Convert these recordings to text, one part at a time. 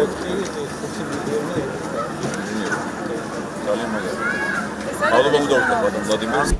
პროექტი 5 მილიონი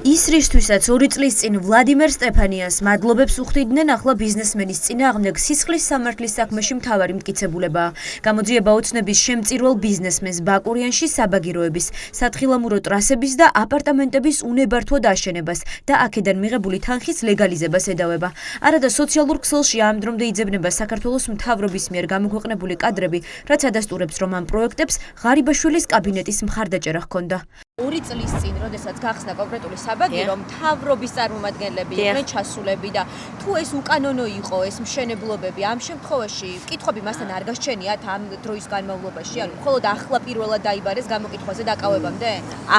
ის რისთვისაც 2 წლის წინ ვლადიმერ სტეფანიანს მადლობებს უხდიდნენ ახლა ბიზნესმენის წინააღმდეგ სისხლის სამართლის საქმეში მთავარი მტკიცებულებაა. გამოძიება ოცნების შემწირველ ბიზნესმენს ბაკურიანში საბაგიროების, სათხილამურო ტრასების და აპარტამენტების უნებართვოდ აშენებას და აქედან მიღებული თანხის ლეგალიზებას ედავება. არადა სოციალურ ქსელში ამ დრომდე იძებნება საქართველოს მთავრობის მიერ გამოქვეყნებული კადრები, რაც ადასტურებს, რომ ამ პროექტებს ღარიბაშვილის კაბინეტის მხარდაჭერა ჰქონდა. 2 წლის წინ, როდესაც გახსნა კონკრეტული საბაგირო, მთავრობის წარმომადგენლები იყვნენ ჩასულები და თუ ეს უკანონო იყო ეს მშენებლობები, ამ შემთხვევაში კითხვები მასთან არ გასჩენიათ ამ დროის განმავლობაში, ანუ მხოლოდ ახლა პირველად დაიბარეს გამოკითხვაზე დაკავებამდე?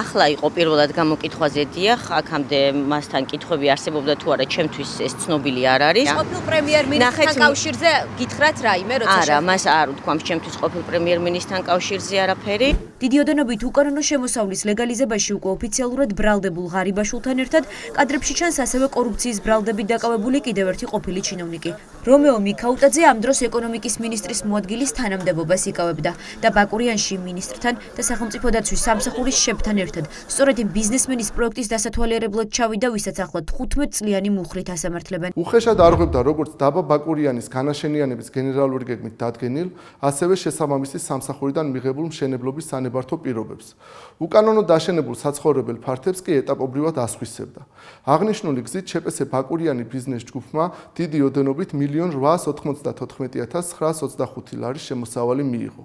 ახლა იყო პირველად გამოკითხვაზე, დიახ, აქამდე მასთან კითხვები არსებობდა თუ არა, ჩემთვის ეს ცნობილი არ არის. ყოფილ პრემიერ-მინისტრთან კავშირზე გითხრათ რაიმე, როცა არა, მას არ უთქვამს ჩემთვის ყოფილ პრემიერ-მინისტრთან კავშირზე არაფერი. დიდი ოდენობით უკანონო შემოსავლის ლეგალიზებაში უკვე ოფიციალურად ბრალდებულ ღარიბაშვილთან ერთად კადრებში ჩანს ასევე კორუფციის ბრალდებით დაკავებული კიდევ ერთი ყოფილი ჩინოვნიკი. რომეო მიქაუტაძე ამ დროს ეკონომიკის მინისტრის მოადგილის თანამდებობას იკავებდა და ბაკურიანში მინისტრთან და სახელმწიფო დაცვის სამსახურის შეფთან ერთად სწორედ იმ ბიზნესმენის პროექტის დასათვალიერებლად ჩავიდა, ვისაც ახლა 15 წლიანი მუხრით ასამართლებენ. უხეშად არღვევდა როგორც დაბა ბაკურიანის განაშენიანების გენერალური გეგმით დადგენილ, ასევე შესაბამისი სამსახურიდან მიღებულ მშენებლობის სანებართო პირობებს. უკანონო დაშენებულ საცხოვრებელ ფართებს კი ეტაპობრივად ასხვისებდა. აღნიშნული გზით ЧპС ბაკურიანი ბიზნეს ჯგუფმა დიდი ოდენობით 1,894,925 ლარის შემოსავალი მიიღო.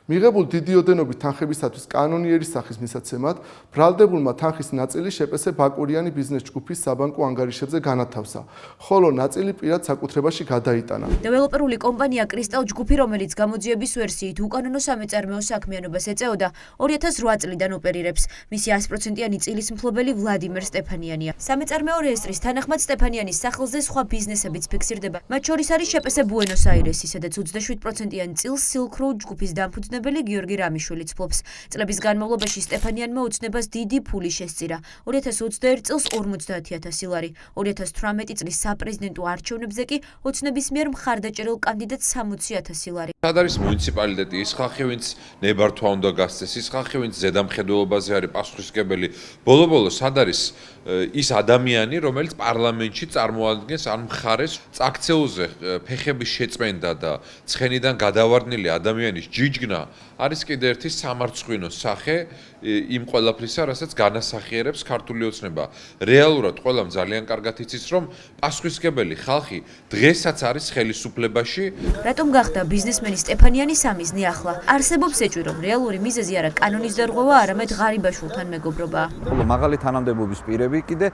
მიღებულ დიდი ოდენობით თანხებისათვის კანონიერი სახის მისაცემად ბრალდებულმა თანხის ნაწილი ЧპС ბაკურიანი ბიზნეს ჯგუფის საბანკო ანგარიშებზე განათავსა, ხოლო ნაწილი პირად საკუთრებაში გადაიტანა. დეველოპერული კომპანია კრისტალ ჯგუფი, რომელიც გამოძიების ვერსიით უკანონო სამეწარმეო საქმიანობას ეწეოდა, 2008 წლიდან ოპერირებს. მისი 100%-იანი წილის მფლობელი ვლადიმერ სტეფანიანია. სამეწარმეო რეესტრის თანახმად სტეფანიანის სახელზე სხვა ბიზნესებიც ფიქსირდება. მათ შორის არის ЧპС ბუენოს-აირესი, სადაც 27%-იანი წილს Silk Road ჯგუფის დამფუძნებელი გიორგი რამიშვილიც ფლობს. წლების განმავლობაში სტეფანიანმა ოცნებას დიდი ფული შესწირა. 2021 წელს 50,000 ლარი, 2018 წლის საპრეზიდენტო არჩევნებზე კი ოცნების მიერ მხარდაჭერილ კანდიდატს 60,000 ლარი. სად არის მუნიციპალიტეტი, ის ხალხი, ვინც ნებართვა უნდა გასცეს, ის ხალხი, ვინც ზედამხედველობაზე არის პასუხისმგებელი. ბოლო-ბოლო სად არის ის ადამიანი, რომელიც პარლამენტში წარმოადგენს ან მხარეს წაქცეულზე ფეხების შეწმენდა და ცხენიდან გადავარდნილი ადამიანის ჯიჯგნა არის კიდევ ერთი სამარცხვინო სახე იმ ყველაფრისა, რასაც განასახიერებს ქართული ოცნება. რეალურად ყველამ ძალიან კარგად იცის, რომ პასუხისმგებელი ხალხი დღესაც არის ხელისუფლებაში. რატომ გახდა ბიზნესმენი სტეფანიანი სამიზნე ახლა? არსებობს ეჭვი, რომ რეალური მიზეზი არა კანონის დარღვევა, არამედ ღარიბაშვილთან მეგობრობაა. ხოლო მაღალი თანამდებობის პირები კიდე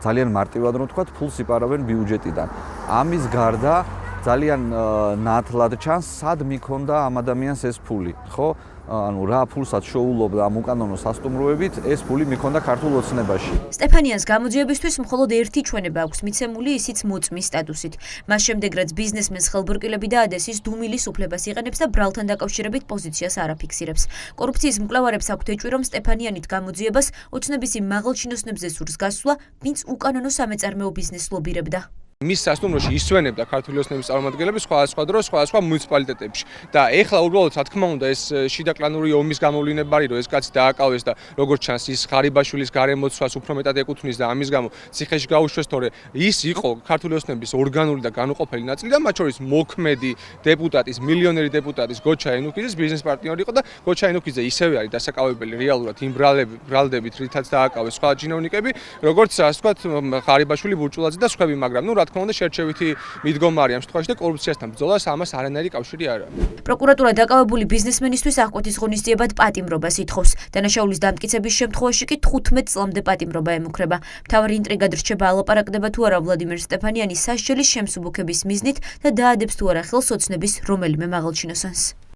ძალიან მარტივად რომ ვთქვათ, ფულს იპარავენ ბიუჯეტიდან. ამის გარდა ძალიან ნათლად ჩანს, სად მიქონდა ამ ადამიანს ეს ფული, ხო? ანუ რა ფულსაც შოულობდა ამ უკანონო სასტუმროებით, ეს ფული მიქონდა ქართულ ოცნებაში. სტეფანიანს გამოძიებისთვის მხოლოდ ერთი ჩვენება აქვს მიცემული, ისიც მოწმის სტატუსით. მას შემდეგ რაც ბიზნესმენს ხელბურკილები დაადეს, ის დუმილის უფლებას იყენებს და ბრალთან დაკავშირებით პოზიციას არ აფიქსირებს. კორუფციის მკვლევარებს აქვთ ეჭვი, რომ სტეფანიანით გამოძიებას ოცნების იმ მაღალჩინოსნებზე სურს გასვლა, ვინც უკანონო სამეწარმეო ბიზნესს ლობირებდა. მის სასტუმროში ისვენებდა ქართული ოცნების წარმომადგენლები სხვადასხვა დროს, სხვადასხვა მუნიციპალიტეტებში. და ეხლა უბრალოდ რა თქმა უნდა ეს შიდაკლანური ომის გამოვლენა არის, რომ ეს კაცი დააკავეს და როგორც ჩანს ის ღარიბაშვილის გარემოცვას უფრო მეტად ეკუთვნის და ამის გამო ციხეში გაუშვეს, თორე ის იყო ქართული ოცნების ორგანული და განუყოფელი ნაწილი და მათ შორის მოქმედი დეპუტატის, მილიონერი დეპუტატის გოჩა ენუქიძის ბიზნეს პარტნიორი იყო და გოჩა ენუქიძე ისევე არის დასაკავებელი რეალურად იმ ბრალდებით, რითაც დააკავეს სხვა ჩინოვნიკები, როგორც ასე ვთქვათ, ღარიბაშვილი ბურჭულაძე და სხვები, მაგრამ ნუ რა თქმა უნდა შერჩევითი მიდგომა არის ამ შემთხვევაში და კორუფციასთან ბრძოლას ამას არანაირი კავშირი არ აქვს. პროკურატურა დაკავებული ბიზნესმენისთვის აღკვეთის ღონისძიებად პატიმრობას ითხოვს. დანაშაულის დამტკიცების შემთხვევაში კი 15 წლამდე პატიმრობა ემუქრება. მთავარი ინტრიგად რჩება ალაპარაკდება თუ არა ვლადიმერ სტეფანიანის სასჯელის შემსუბუქების მიზნით და დაადებს თუ არა ხელს ოცნების რომელიმე მაღალჩინოსანს.